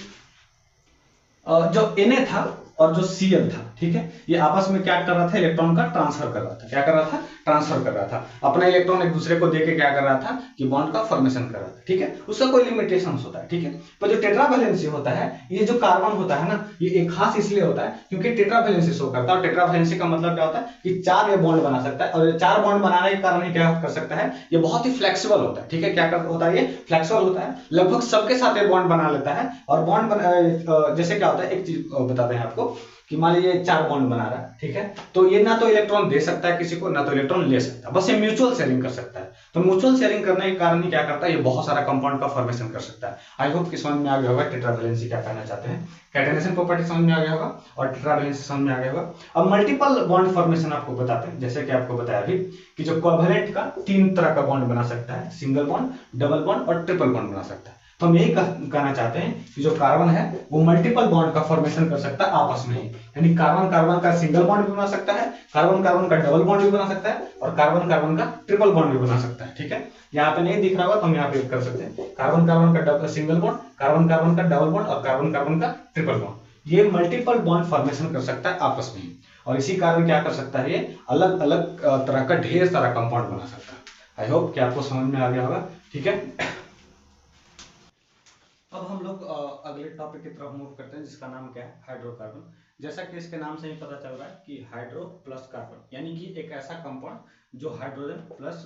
जो Na था और जो Cl था, ठीक है, ये आपस में क्या कर रहा था? इलेक्ट्रॉन का ट्रांसफर कर रहा था। क्या कर रहा था? ट्रांसफर कर रहा था। अपना इलेक्ट्रॉन एक दूसरे को देके क्या कर रहा था कि बॉन्ड का फॉर्मेशन कर रहा था, ठीक है। उसका कोई लिमिटेशंस होता है, ठीक है। पर जो टेट्रा वैलेंसी होता है, ये जो कार्बन होता है ना, ये एक खास इसलिए होता है क्योंकि टेट्रा वैलेंसी शो करता है। और टेट्रा वैलेंसी का मतलब क्या होता है कि 4 ये बॉन्ड बना सकता है, और 4 बॉन्ड बनाने के कारण ये क्या कर सकता है? ये बहुत ही फ्लेक्सिबल होता है, ठीक है। क्या होता है? ये फ्लेक्सिबल होता है, लगभग सबके साथ ये बॉन्ड बना लेता है। और बॉन्ड जैसे क्या होता है, एक चीज बताते हैं आपको कि मान लीजिए 4 बॉन्ड बना रहा है, ठीक है, तो ये ना तो इलेक्ट्रॉन दे सकता है किसी को, ना तो इलेक्ट्रॉन ले सकता है, बस ये म्यूचुअल शेयरिंग कर सकता है। तो म्यूचुअल शेयरिंग करने के कारण ही क्या करता है? ये बहुत सारा कंपाउंड का फॉर्मेशन कर सकता है। आई होप कि समझ में आ गया होगा टेट्रा वैलेंसी क्या कहना चाहते हैं। कैटेनेशन प्रॉपर्टी समझ में आ गया होगा और टेट्रा वैलेंसी समझ में आ गया होगा। अब मल्टीपल बॉन्ड फॉर्मेशन आपको बताते हैं। जैसे कि आपको बताया अभी कि जो कोवैलेंट का 3 तरह का बॉन्ड बना सकता है, सिंगल बॉन्ड, डबल बॉन्ड और ट्रिपल बॉन्ड बना सकता है। तो हम यही कहना चाहते हैं कि जो कार्बन है वो मल्टीपल बॉन्ड का फॉर्मेशन कर सकता है आपस में ही, यानी कार्बन कार्बन का सिंगल बॉन्ड भी बना सकता है, कार्बन कार्बन का डबल बॉन्ड भी बना सकता है, और कार्बन कार्बन का ट्रिपल बॉन्ड भी बना सकता है, ठीक है। यहाँ पे नहीं दिख रहा होगा तो हम यहाँ पे कर सकते हैं कार्बन कार्बन का सिंगल बॉन्ड, कार्बन कार्बन का डबल बॉन्ड और कार्बन कार्बन का ट्रिपल बॉन्ड। ये मल्टीपल बॉन्ड फॉर्मेशन कर सकता है आपस में ही, और इसी कारण क्या कर सकता है? ये अलग अलग तरह का ढेर सारा कंपाउंड बना सकता है। आई होप कि आपको समझ में आ गया होगा, ठीक है। अब हम लोग अगले टॉपिक की तरफ मूव करते हैं, जिसका नाम क्या है? हाइड्रोकार्बन। जैसा कि इसके नाम से ही पता चल रहा है कि हाइड्रो प्लस कार्बन, यानी कि एक ऐसा कंपाउंड जो हाइड्रोजन प्लस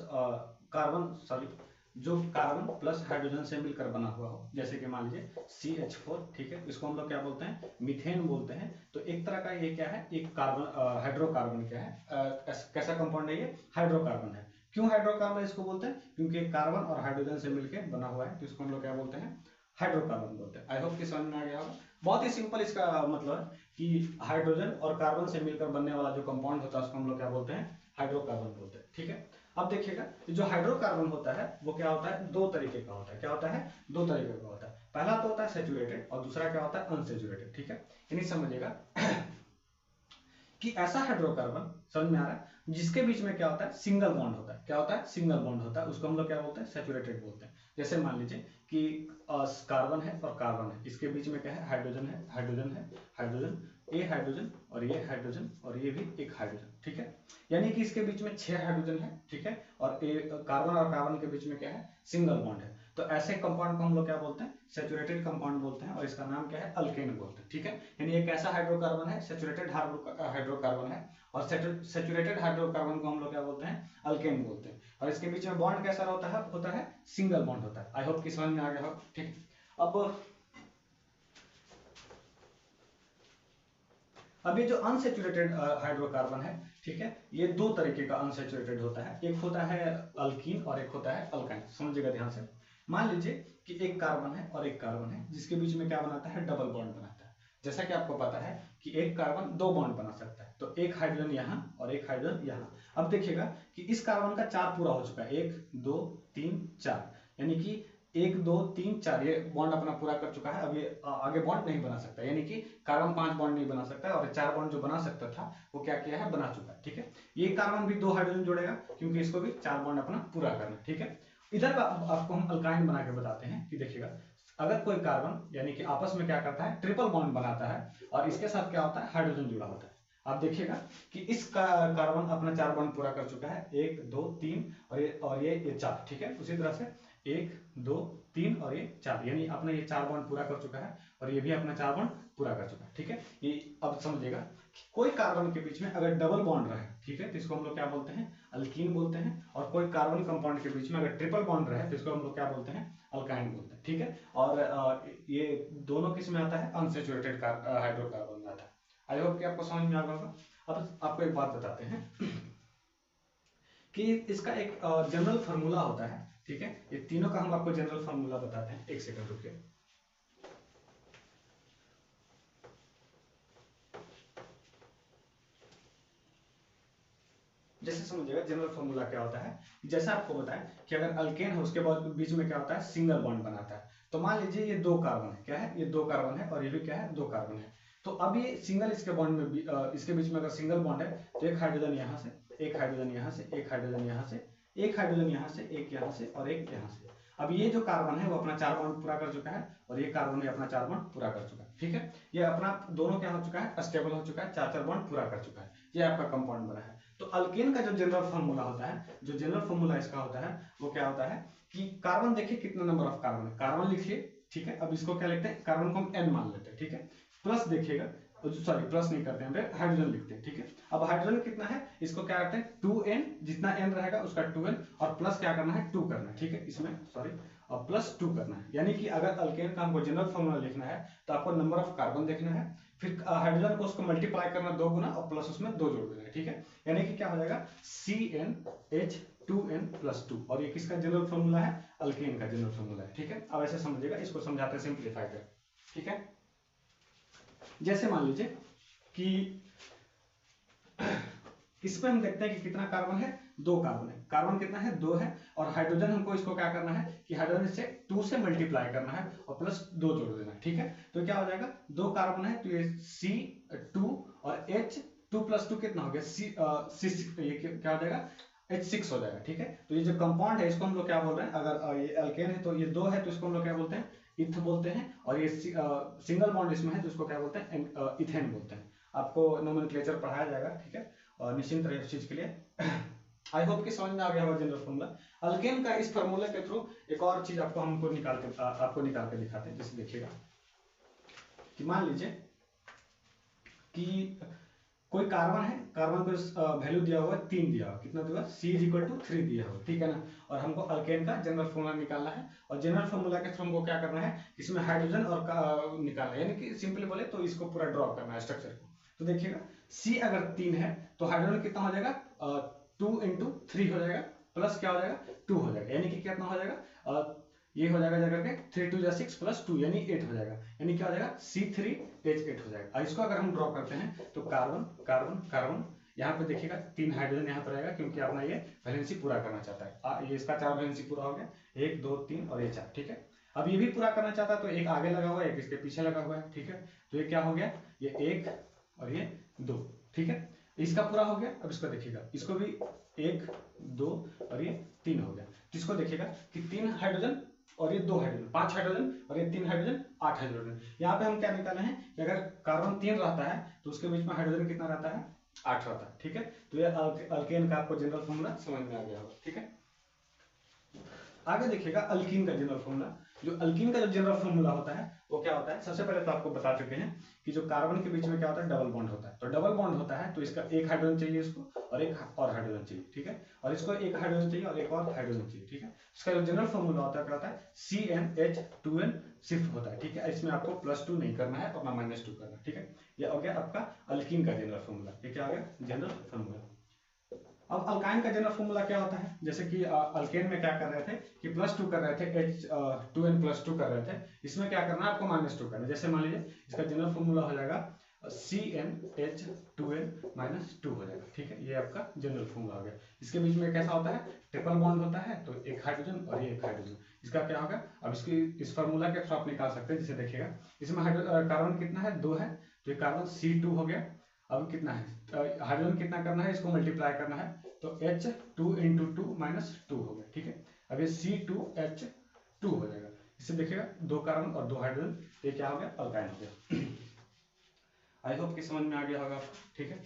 कार्बन, सॉरी, जो कार्बन प्लस हाइड्रोजन से मिलकर बना हुआ हो। जैसे कि मान लीजिए CH4, ठीक है, इसको हम लोग क्या बोलते हैं? मीथेन बोलते हैं। तो एक तरह का ये क्या है? एक कार्बन, हाइड्रोकार्बन क्या है? कैसा कंपाउंड है ये? हाइड्रोकार्बन है। क्यों हाइड्रोकार्बन इसको बोलते हैं? क्योंकि कार्बन और हाइड्रोजन से मिलकर बना हुआ है, तो इसको हम लोग क्या बोलते हैं? हाइड्रोकार्बन बोलते हैं। आई होप कि समझ में आ गया होगा। बहुत ही सिंपल इसका मतलब है कि हाइड्रोजन और कार्बन से मिलकर बनने वाला जो कंपाउंड होता है उसको हम लोग क्या बोलते हैं? हाइड्रोकार्बन बोलते हैं, ठीक है। अब देखिएगा जो हाइड्रोकार्बन होता है वो क्या होता है? 2 तरीके का होता है। क्या होता है? 2 तरीके का होता है। पहला तो होता है सैचुरेटेड और दूसरा क्या होता है? अनसैचुरेटेड, ठीक है। यानी समझिएगा कि ऐसा हाइड्रोकार्बन, समझ में आ रहा है, जिसके बीच में क्या होता है? सिंगल बॉन्ड होता है। क्या होता है? सिंगल बॉन्ड होता है। उसको हम लोग क्या बोलते हैं? सैचुरेटेड बोलते हैं। जैसे मान लीजिए कि कार्बन है और कार्बन है, इसके बीच में क्या है? हाइड्रोजन है, हाइड्रोजन है, हाइड्रोजन, ये हाइड्रोजन और ये हाइड्रोजन और ये भी एक हाइड्रोजन, ठीक है। यानी कि इसके बीच में 6 हाइड्रोजन है, ठीक है, और कार्बन और कार्बन के बीच में क्या है? सिंगल बॉन्ड है। तो ऐसे कंपाउंड को हम लोग क्या बोलते हैं? सैचुरेटेड कंपाउंड बोलते हैं, और इसका नाम क्या है? अल्केन बोलते हैं, ठीक है। यानी एक ऐसा हाइड्रोकार्बन है, सैचुरेटेड हाइड्रोकार्बन है, और सैचुरेटेड हाइड्रोकार्बन को हम लोग क्या बोलते हैं? अल्केन बोलते हैं। और इसके बीच में बॉन्ड कैसा होता है? सिंगल बॉन्ड होता है। आई होप कि समझ में आ गया हो, ठीक। अब ये जो अनसेचुरेटेड हाइड्रोकार्बन है, ठीक है, ये 2 तरीके का अनसेचुरेटेड होता है। एक होता है अल्कीन और एक होता है अल्काइन। समझिएगा ध्यान से। मान लीजिए कि एक कार्बन है और एक कार्बन है, जिसके बीच में क्या बनाता है? डबल बॉन्ड बनाता है। जैसा कि आपको पता है कि एक कार्बन 2 बॉन्ड बना सकता है, तो एक हाइड्रोजन यहाँ और एक हाइड्रोजन यहाँ। अब देखिएगा कि इस कार्बन का 4 पूरा हो चुका है, 1 2 3 4, यानी कि 1 2 3 4 ये बॉन्ड अपना पूरा कर चुका है। अब ये आगे बॉन्ड नहीं बना सकता, यानी कि कार्बन 5 बॉन्ड नहीं बना सकता है, और 4 बॉन्ड जो बना सकता था वो क्या किया है? बना चुका है, ठीक है। ये कार्बन भी 2 हाइड्रोजन जोड़ेगा, क्योंकि इसको भी 4 बॉन्ड अपना पूरा करना, ठीक है। इधर आपको हम अल्काइन बना के बताते हैं कि देखिएगा, अगर कोई कार्बन यानी कि आपस में क्या करता है? ट्रिपल बॉन्ड बनाता है, और इसके साथ क्या होता है? हाइड्रोजन जुड़ा होता है। आप देखिएगा कि इस कार्बन अपना 4 बॉन्ड पूरा कर चुका है, 1 2 3 और ये 4, ठीक है। उसी तरह से 1 2 3 और ये 4, यानी अपना ये 4 बॉन्ड पूरा कर चुका है, और ये भी अपना 4 बॉन्ड पूरा कर चुका है, ठीक है। ये अब समझिएगा कि कोई कार्बन के बीच में अगर डबल बॉन्ड रहे, ठीक है, तो इसको हम लोग क्या बोलते हैं? अल्कीन बोलते हैं। और कोई कार्बन कंपाउंड के बीच में अगर ट्रिपल बॉन्ड रहे तो इसको हम लोग क्या बोलते हैं? अल्काइन बोलते हैं, ठीक है। और ये दोनों किस में आता है? अनसैचुरेटेड हाइड्रोकार्बन में आता है। आई होप कि आपको समझ में आ गया होगा। अब आपको एक बात बताते हैं कि इसका एक जनरल फार्मूला होता है, ठीक है। ये तीनों का हम आपको जनरल फार्मूला बताते हैं। एक सेकंड रुकिए। जैसे समझिएगा जनरल फॉर्मूला क्या होता है, जैसे आपको बताएं कि अगर अल्केन है उसके बाद बीच में क्या होता है, सिंगल बॉन्ड बनाता है। तो मान लीजिए ये 2 कार्बन है, क्या है, ये 2 कार्बन है और ये भी क्या है, 2 कार्बन है। तो अब ये सिंगल इसके बॉन्ड में इसके बीच में अगर सिंगल बॉन्ड है तो एक हाइड्रोजन यहाँ से, एक हाइड्रोजन यहाँ से, एक हाइड्रोजन यहाँ से, एक हाइड्रोजन यहाँ से, एक यहाँ से और एक यहाँ से। अब ये जो कार्बन है वो अपना 4 बॉन्ड पूरा कर चुका है और ये कार्बन भी अपना 4 बॉन्ड पूरा कर चुका है। ठीक है, ये अपना दोनों क्या हो चुका है, स्टेबल हो चुका है, 4 बॉन्ड पूरा कर चुका है। ये आपका कंपाउंड बना है। तो अल्केन का जो जनरल फॉर्मूला होता है, जो जनरल फॉर्मूला इसका होता है वो क्या होता है कि कार्बन देखिए कितना नंबर ऑफ कार्बन है, कार्बन लिखिए। ठीक है, अब इसको क्या लिखते हैं, कार्बन को हम n मान लेते हैं। ठीक है, प्लस देखिएगा, सॉरी प्लस नहीं करते हैं, हाइड्रोजन लिखते हैं। ठीक है, अब हाइड्रोजन कितना है, इसको क्या करते हैं 2n, जितना n रहेगा उसका 2n और प्लस क्या करना है 2 करना है। ठीक है, इसमें सॉरी और प्लस 2 करना है। यानी कि अगर अल्केन का हमको जनरल फॉर्मूला लिखना है तो आपको नंबर ऑफ कार्बन देखना है, फिर हाइड्रोजन को उसको मल्टीप्लाई करना 2 गुना और प्लस उसमें 2 जोड़ देना है। ठीक है, यानी कि क्या हो जाएगा CnH2n + 2 और ये किसका जनरल फॉर्मूला है, अल्केन का जनरल फॉर्मूला है। ठीक है, अब ऐसे समझिएगा, इसको समझाते हैं सिंप्लीफाई कर। ठीक है, जैसे मान लीजिए कि इसमें हम देखते हैं कि कितना कार्बन है, 2 कार्बन है। कार्बन कितना है, 2 है और हाइड्रोजन हमको इसको क्या करना है कि हाइड्रोजन से 2 से मल्टीप्लाई करना है और प्लस 2 जोड़ देना है। ठीक है, तो क्या हो जाएगा, 2 कार्बन है तो ये C2 और H2 + 2 कितना हो गया C6, ये क्या हो जाएगा H6 हो जाएगा। ठीक है, तो ये जो कंपाउंड है इसको हम लोग क्या बोल रहे हैं, अगर ये अल्केन है तो ये 2 है तो इसको हम लोग क्या बोलते हैं, इथ बोलते हैं। और ये सिंगल बॉन्ड इसमें है तो इसको क्या बोलते हैं, इथेन बोलते हैं। आपको नोमेनक्लेचर पढ़ाया जाएगा। ठीक है, और निश्चिंत रहिए इस चीज के लिए। आई होप कि समझ में आ गया होगा जनरल फॉर्मूला। अल्केन का इस फॉर्मूले के थ्रू एक और चीज आपको निकाल के दिखाते हैं। जैसे देखिएगा कि मान लीजिए कि कोई कार्बन है, कार्बन को वैल्यू दिया हुआ है 3 दिया हुआ, कितना दिया हुआ, C = 3 दिया हुआ। ठीक है ना, और हमको अल्केन का जनरल फॉर्मूला निकालना है और जनरल फॉर्मूला के थ्रू हमको क्या करना है, इसमें हाइड्रोजन और निकालना है, यानी कि सिंपली बोले तो इसको पूरा ड्रॉ करना है स्ट्रक्चर को। तो देखिएगा C अगर 3 है तो हाइड्रोजन कितना हो जाएगा, 2 × 3 हो जाएगा, प्लस क्या हो जाएगा 2 हो जाएगा, यानी कि कितना हो जाएगा, ये हो जाएगा जाकर के 3 × 2 = 6 + 2 यानी 8 हो जाएगा। यानी क्या हो जाएगा C3H8 हो जाएगा। इसको अगर हम ड्रॉ करते हैं तो कार्बन कार्बन कार्बन, यहाँ पे देखिएगा 3 हाइड्रोजन यहाँ पर आएगा क्योंकि अपना ये वैलेंसी पूरा करना चाहता है। ये इसका 4 वैलेंसी पूरा हो गया, 1 2 3 और ये 4। ठीक है, अब ये भी पूरा करना चाहता है तो एक आगे लगा हुआ है, एक इसके पीछे लगा हुआ है। ठीक है, तो ये क्या हो गया, ये 1 और ये 2। ठीक है, इसका पूरा हो गया। अब इसको देखिएगा, इसको भी 1 2 और ये 3 हो गया। जिसको देखिएगा कि 3 हाइड्रोजन और ये 2 हाइड्रोजन, 5 हाइड्रोजन और ये 3 हाइड्रोजन, 8 हाइड्रोजन। यहाँ पे हम क्या निकाले हैं कि अगर कार्बन 3 रहता है तो उसके बीच में हाइड्रोजन कितना रहता है, 8 रहता है। ठीक है, तो ये अल्केन का आपको जनरल फॉर्मूला समझ में आ गया होगा। ठीक है, आगे देखिएगा अल्कीन का जनरल फॉर्मूला। जो अल्कीन का जो जनरल फॉर्मूला होता है वो क्या होता है, सबसे पहले तो आपको बता चुके हैं कि जो कार्बन के बीच में क्या होता है, डबल बॉन्ड होता है। तो डबल बॉन्ड होता है तो इसका एक हाइड्रोजन चाहिए इसको और एक और हाइड्रोजन चाहिए। ठीक है, और इसको एक हाइड्रोजन चाहिए और एक और हाइड्रोजन चाहिए। ठीक है, इसका जो जनरल फॉर्मूला होता है क्या होता है, CnH2n सिर्फ होता है। ठीक है, इसमें आपको +2 नहीं करना है और ना -2 करना है। ठीक है, ये हो गया आपका अल्कीन का जनरल फॉर्मूला। ये क्या हो गया, जनरल फॉर्मूला। अब अल्काइन का जनरल फॉर्मूला क्या होता है, जैसे कि अल्केन में क्या कर रहे थे कि +2 कर रहे थे, H2n +2 कर रहे थे, इसमें क्या करना है आपको -2 करना है। जैसे मान लीजिए इसका जनरल फॉर्मूला हो जाएगा CnH2n -2 हो जाएगा। ठीक है, ये आपका जनरल फॉर्मूला हो गया। इसके बीच में कैसा होता है, ट्रिपल बॉन्ड होता है, तो एक हाइड्रोजन और ये एक हाइड्रोजन, इसका क्या होगा। अब इसकी इस फॉर्मूला के थ्रू आप निकाल सकते हैं। जैसे देखिएगा इसमें कार्बन कितना है, 2 है, तो ये कार्बन C2 हो गया। अब कितना है, हाइड्रोजन कितना करना है, इसको मल्टीप्लाई करना है, तो H2 × 2 -2 हो गया। ठीक है, अब ये C2H2 हो जाएगा। इससे देखिएगा 2 कार्बन और 2 हाइड्रोजन, ये क्या हो गया, अल्काइन हो गया। आई होप कि समझ में आ गया होगा आपको। ठीक है,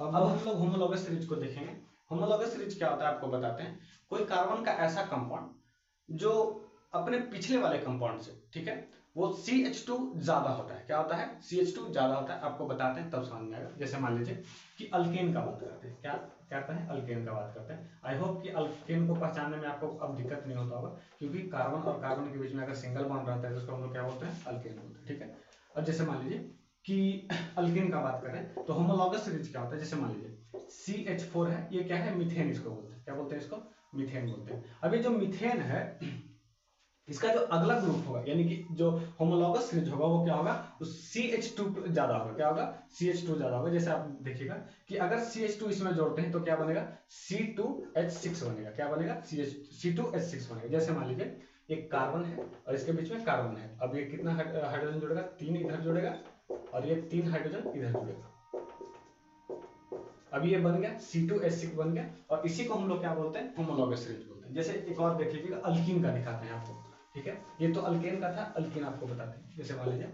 अब हम लोग होमोलॉगस सीरीज को देखेंगे। होमोलॉगस सीरीज क्या होता है आपको बताते हैं। कोई कार्बन का ऐसा कंपाउंड जो अपने पिछले वाले कंपाउंड से, ठीक है, वो CH2 ज्यादा होता है। क्या होता है, CH2 ज्यादा होता है। आपको बताते हैं तब समझ में आएगा। जैसे मान लीजिए कि अल्केन का बात करते हैं, क्या कहते हैं, अल्केन का बात करते हैं। आई होप कि अल्केन को पहचानने में आपको अब दिक्कत नहीं होता होगा, क्योंकि कार्बन और कार्बन के बीच में अगर सिंगल बॉन्ड रहता है तो उसको हम लोग क्या बोलते हैं, अल्केन बोलते हैं। ठीक है, अब जैसे मान लीजिए कि अल्केन का बात करें तो होमोलॉगस सीरीज क्या होता है। जैसे मान लीजिए CH4 है, ये क्या है, मीथेन इसको बोलते हैं। क्या बोलते हैं इसको, मीथेन बोलते हैं। अब ये जो मीथेन है इसका जो अगला ग्रुप होगा यानी कि जो होमोलॉगस सीरीज होगा वो क्या होगा, उस CH2 ज्यादा होगा। क्या होगा, CH2 ज्यादा होगा। जैसे आप देखिएगा कि अगर CH2 इसमें जोड़ते हैं तो क्या बनेगा, C2H6 बनेगा। क्या बनेगा, C2H6 बनेगा। जैसे मान लीजिए एक कार्बन है और इसके बीच में कार्बन है, अब ये कितना हाइड्रोजन जुड़ेगा, 3 इधर जुड़ेगा और ये 3 हाइड्रोजन इधर जुड़ेगा। अब ये बन गया C2H6 बन गया, और इसी को हम लोग क्या बोलते हैं, होमोलॉगस सीरीज बोलते हैं। जैसे एक और देख लीजिएगा, अल्कीन का दिखाते हैं आपको, ठीक है। ये तो अल्केन का था, अल्कीन आपको बताते हैं। जैसे मान लीजिए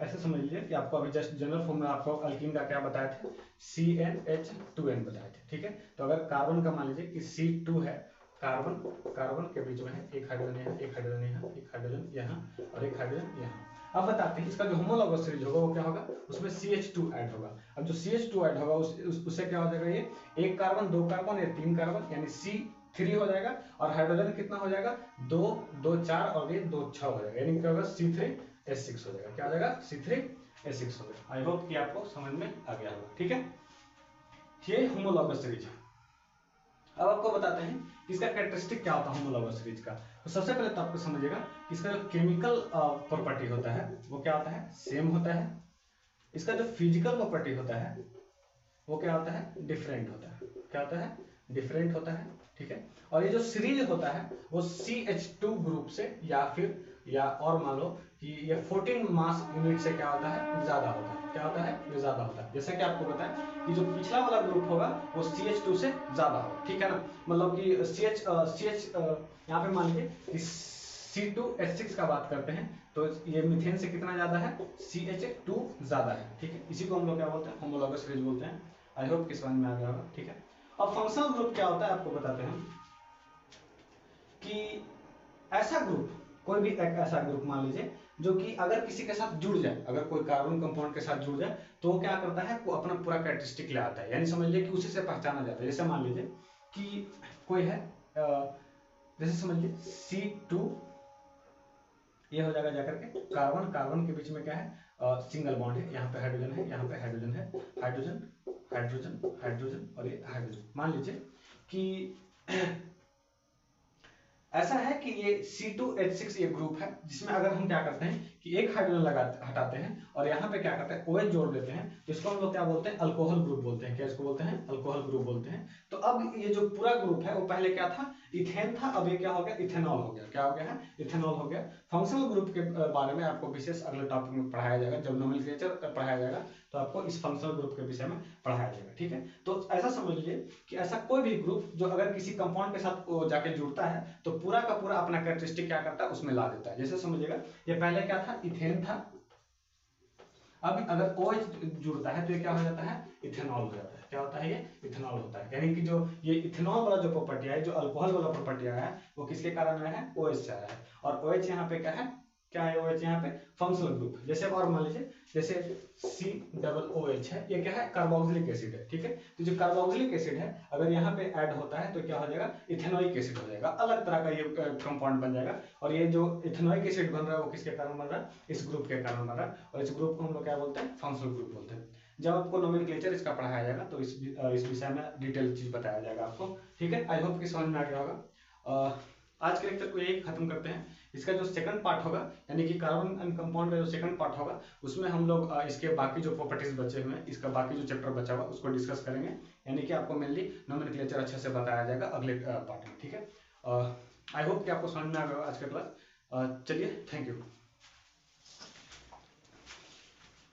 ऐसे समझ लीजिए कि आपको अभी जस्ट जनरल फॉर्मूला आपको अल्कीन का क्या बताए थे, CnH2n बताए थे, ठीक है। तो अगर कार्बन का मान लीजिए कि C2 है, कार्बन के बीच में है एक हाइड्रोजन यहाँ, एक हाइड्रोजन यहाँ, एक हाइड्रोजन यहाँ और एक हाइड्रोजन यहाँ। अब बताते हैं इसका जो होमोलॉगस सीरीज होगा वो क्या होगा, उसमें CH2 ऐड होगा। अब जो CH2 ऐड होगा उससे क्या हो जाएगा, ये एक कार्बन, दो कार्बन या तीन कार्बन यानी C3 हो जाएगा, और हाइड्रोजन कितना हो जाएगा, 2 2 4 और ये 2 6 हो जाएगा, यानी क्या होगा, C3H6 हो जाएगा। क्या हो जाएगा, C3H6 हो जाएगा। आई होप कि आपको समझ में आ गया होगा, ठीक है। ये होमोलॉगस सीरीज है। अब आपको बताते हैं इसका कैरेक्टरिस्टिक क्या होता है होमोलॉगस सीरीज का। तो सबसे पहले तो आपको समझिएगा इसका जो केमिकल प्रॉपर्टी होता है वो क्या होता है, सेम होता है। इसका जो फिजिकल प्रॉपर्टी होता है वो क्या होता है, डिफरेंट होता है। क्या होता है, डिफरेंट होता है, ठीक है। और ये जो सीरीज होता है वो CH2 ग्रुप से या और मान लो कि ये 14 मास यूनिट से क्या होता है, ज्यादा होता है। क्या होता है, ये ज्यादा होता है। जैसे कि आपको पता है कि जो पिछला वाला ग्रुप होगा वो CH2 से ज्यादा होगा, ठीक है ना। मतलब कि CH यहाँ पे मान लीजिए कि C2H6 का बात करते हैं तो ये मीथेन से कितना ज्यादा है, CH2 ज्यादा है, ठीक है। इसी को हम लोग क्या बोलते हैं, होमोलॉगस सीरीज बोलते हैं। आई होप कि समझ में आ गया होगा, ठीक है। अब फंक्शनल ग्रुप क्या होता है आपको बताते हैं कि ऐसा ग्रुप, कोई भी एक ऐसा ग्रुप मान लीजिए जो कि अगर किसी के साथ जुड़ जाए, अगर कोई कार्बन कंपाउंड के साथ जुड़ जाए तो वो क्या करता है, वो अपना पूरा कैरेक्टरिस्टिक ले आता है। यानी समझ लीजिए कि उसी से पहचाना जाता है। जैसे मान लीजिए कि कोई है, जैसे समझ लीजिए C2, ये हो जाएगा जाकर के कार्बन के बीच में क्या है, सिंगल बॉन्ड है, यहाँ पे हाइड्रोजन है, यहाँ पे हाइड्रोजन है, हाइड्रोजन हाइड्रोजन हाइड्रोजन और ये हाइड्रोजन। मान लीजिए कि ऐसा है कि ये C2H6 ये ग्रुप है जिसमें अगर हम क्या करते हैं कि एक हाइड्रोजन हटाते हैं और यहाँ पे क्या करते हैं OH जोड़ देते हैं, जिसको हम लोग क्या बोलते हैं, अल्कोहल ग्रुप बोलते हैं। क्या इसको बोलते हैं, अल्कोहल ग्रुप बोलते हैं। तो अब ये जो पूरा ग्रुप है वो पहले क्या था, इथेन था, अब ये क्या हो गया, इथेनॉल हो गया। क्या हो गया है, इथेनॉल हो गया। फंक्शनल ग्रुप के बारे में आपको विशेष अगले टॉपिक में पढ़ाया जाएगा, जब नोमेनक्लेचर पढ़ाया जाएगा तो आपको इस फंक्शनल ग्रुप के विषय में पढ़ाया जाएगा, ठीक है। तो ऐसा समझ लीजिए कि ऐसा कोई भी ग्रुप जो अगर किसी कंपाउंड के साथ जाके जुड़ता है तो पूरा का पूरा अपना कैरेक्टरिस्टिक क्या करता है, उसमें ला देता है। जैसे समझिएगा ये पहले क्या था, इथेन था, अब अगर OH जुड़ता है तो ये क्या हो जाता है, इथेनॉल हो जाता है। क्या होता है, ये इथेनॉल होता है। यानी कि जो ये इथेनॉल वाला जो प्रॉपर्टी है, जो अल्कोहल वाला प्रॉपर्टी आया है वो किसके कारण आया है, OH से आया है। और OH यहाँ पे क्या है OH यहाँ पे फंक्शनल ग्रुप। जैसे और मान लीजिए जैसे COOH है, ये क्या है, कार्बोक्सिलिक एसिड है, ठीक है। तो जो कार्बोक्सिलिक एसिड है अगर यहाँ पे ऐड होता है तो क्या हो जाएगा, इथेनोइक एसिड हो जाएगा, अलग तरह का ये कंपाउंड बन जाएगा। और ये जो इथेनोइक एसिड बन रहा है वो किसके कारण बन रहा है, इस ग्रुप के कारण बन रहा है। और इस ग्रुप को हम लोग क्या बोलते हैं, फंक्शनल ग्रुप बोलते हैं। जब आपको नोमेनक्लेचर इसका पढ़ाया जाएगा तो इस विषय में डिटेल चीज बताया जाएगा आपको, ठीक है। आई होप कि समझ में आ गया होगा। आज के लेक्चर को यही खत्म करते हैं। इसका जो सेकंड पार्ट होगा यानी कि कार्बन एंड कंपाउंड का जो सेकंड पार्ट होगा उसमें हम लोग इसके बाकी जो प्रॉपर्टीज बचे हुए हैं, इसका बाकी जो चैप्टर बचा हुआ उसको डिस्कस करेंगे। यानी कि आपको मेनली नोमेनक्लेचर अच्छे से बताया जाएगा अगले पार्ट में, ठीक है। आई होप कि आपको समझ में आ गया आज का क्लास। चलिए, थैंक यू।